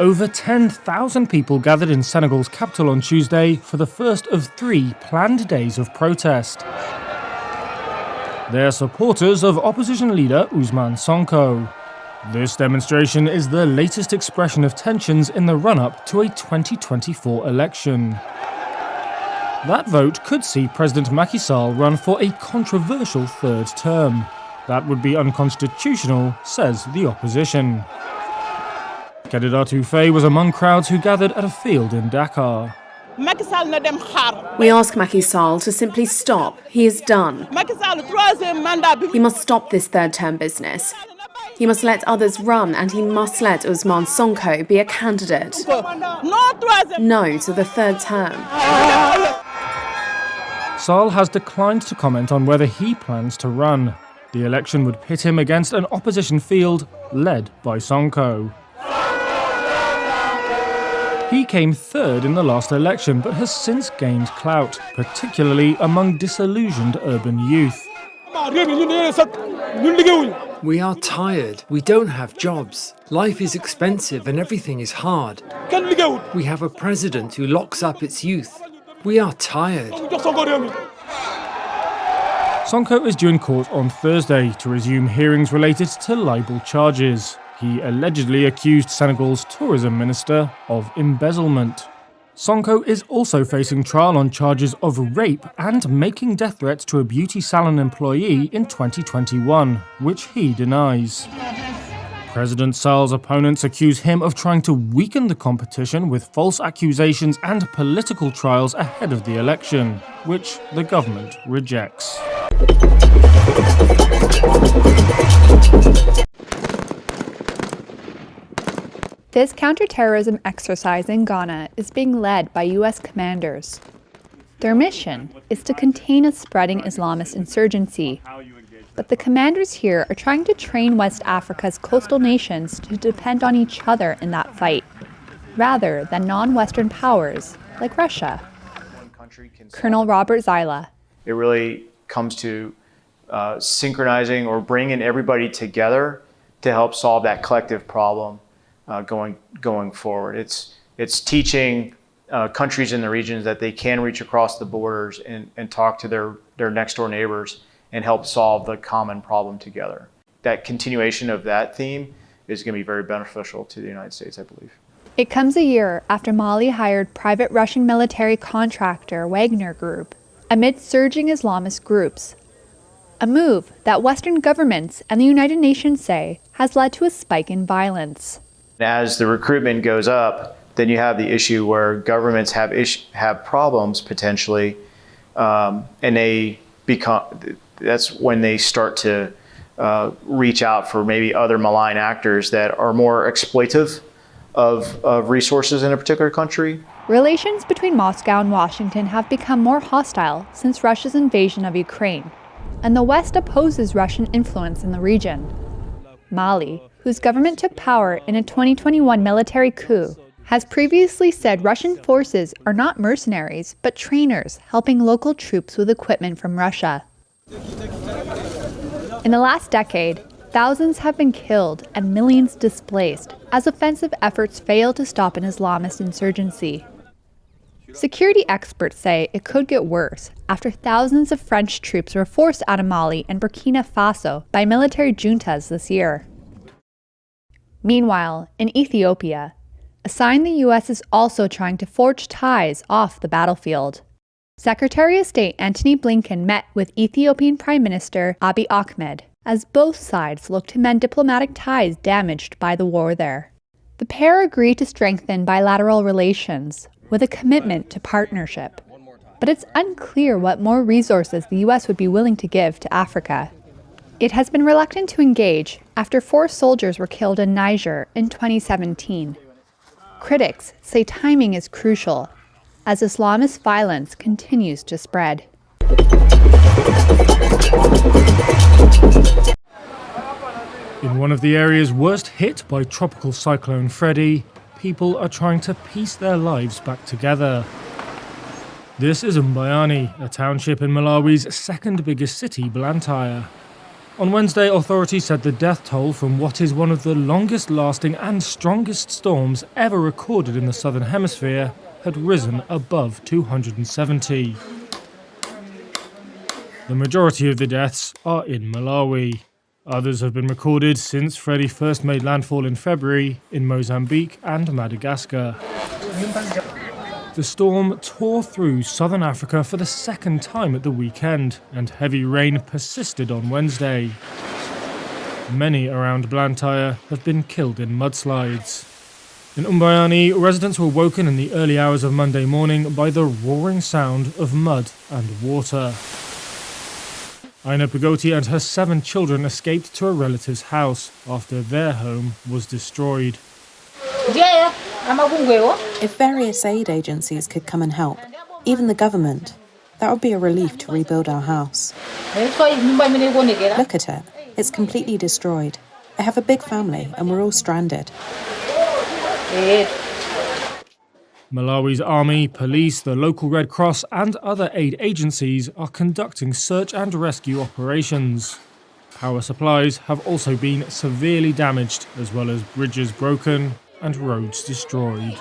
Over 10,000 people gathered in Senegal's capital on Tuesday for the first of 3 planned days of protest. They're supporters of opposition leader Ousmane Sonko. This demonstration is the latest expression of tensions in the run-up to a 2024 election. That vote could see President Macky Sall run for a controversial third term. That would be unconstitutional, says the opposition. Candidatou Faye was among crowds who gathered at a field in Dakar. We ask Macky Sall to simply stop. He is done. He must stop this third-term business. He must let others run, and he must let Ousmane Sonko be a candidate. No to the third term. Sall has declined to comment on whether he plans to run. The election would pit him against an opposition field led by Sonko. He came third in the last election, but has since gained clout, particularly among disillusioned urban youth. We are tired. We don't have jobs. Life is expensive and everything is hard. We have a president who locks up its youth. We are tired. Sonko is due in court on Thursday to resume hearings related to libel charges. He allegedly accused Senegal's tourism minister of embezzlement. Sonko is also facing trial on charges of rape and making death threats to a beauty salon employee in 2021, which he denies. President Sall's opponents accuse him of trying to weaken the competition with false accusations and political trials ahead of the election, which the government rejects. This counterterrorism exercise in Ghana is being led by U.S. commanders. Their mission is to contain a spreading Islamist insurgency. But the commanders here are trying to train West Africa's coastal nations to depend on each other in that fight, rather than non-Western powers like Russia. Colonel Robert Zyla. It really comes to synchronizing or bringing everybody together to help solve that collective problem going forward. It's teaching countries in the regions that they can reach across the borders and talk to their next door neighbors and help solve the common problem together. That continuation of that theme is going to be very beneficial to the United States, I believe. It comes a year after Mali hired private Russian military contractor Wagner Group amid surging Islamist groups. A move that Western governments and the United Nations say has led to a spike in violence. As the recruitment goes up, then you have the issue where governments have problems potentially, and that's when they start to reach out for maybe other malign actors that are more exploitive of resources in a particular country. Relations between Moscow and Washington have become more hostile since Russia's invasion of Ukraine, and the West opposes Russian influence in the region. Mali, whose government took power in a 2021 military coup, has previously said Russian forces are not mercenaries, but trainers helping local troops with equipment from Russia. In the last decade, thousands have been killed and millions displaced as offensive efforts fail to stop an Islamist insurgency. Security experts say it could get worse after thousands of French troops were forced out of Mali and Burkina Faso by military juntas this year. Meanwhile, in Ethiopia, a sign the U.S. is also trying to forge ties off the battlefield. Secretary of State Antony Blinken met with Ethiopian Prime Minister Abiy Ahmed as both sides look to mend diplomatic ties damaged by the war there. The pair agreed to strengthen bilateral relations with a commitment to partnership. But it's unclear what more resources the U.S. would be willing to give to Africa. It has been reluctant to engage after 4 soldiers were killed in Niger in 2017. Critics say timing is crucial as Islamist violence continues to spread. In one of the areas worst hit by Tropical Cyclone Freddy, people are trying to piece their lives back together. This is Umbayani, a township in Malawi's second biggest city, Blantyre. On Wednesday, authorities said the death toll from what is one of the longest-lasting and strongest storms ever recorded in the Southern Hemisphere had risen above 270. The majority of the deaths are in Malawi. Others have been recorded since Freddie first made landfall in February in Mozambique and Madagascar. The storm tore through southern Africa for the second time at the weekend, and heavy rain persisted on Wednesday. Many around Blantyre have been killed in mudslides. In Umbayani, residents were woken in the early hours of Monday morning by the roaring sound of mud and water. Aina Pagoti and her 7 children escaped to a relative's house after their home was destroyed. If various aid agencies could come and help, even the government, that would be a relief to rebuild our house. Look at it. It's completely destroyed. I have a big family and we're all stranded. Malawi's army, police, the local Red Cross and other aid agencies are conducting search and rescue operations. Power supplies have also been severely damaged, as well as bridges broken and roads destroyed.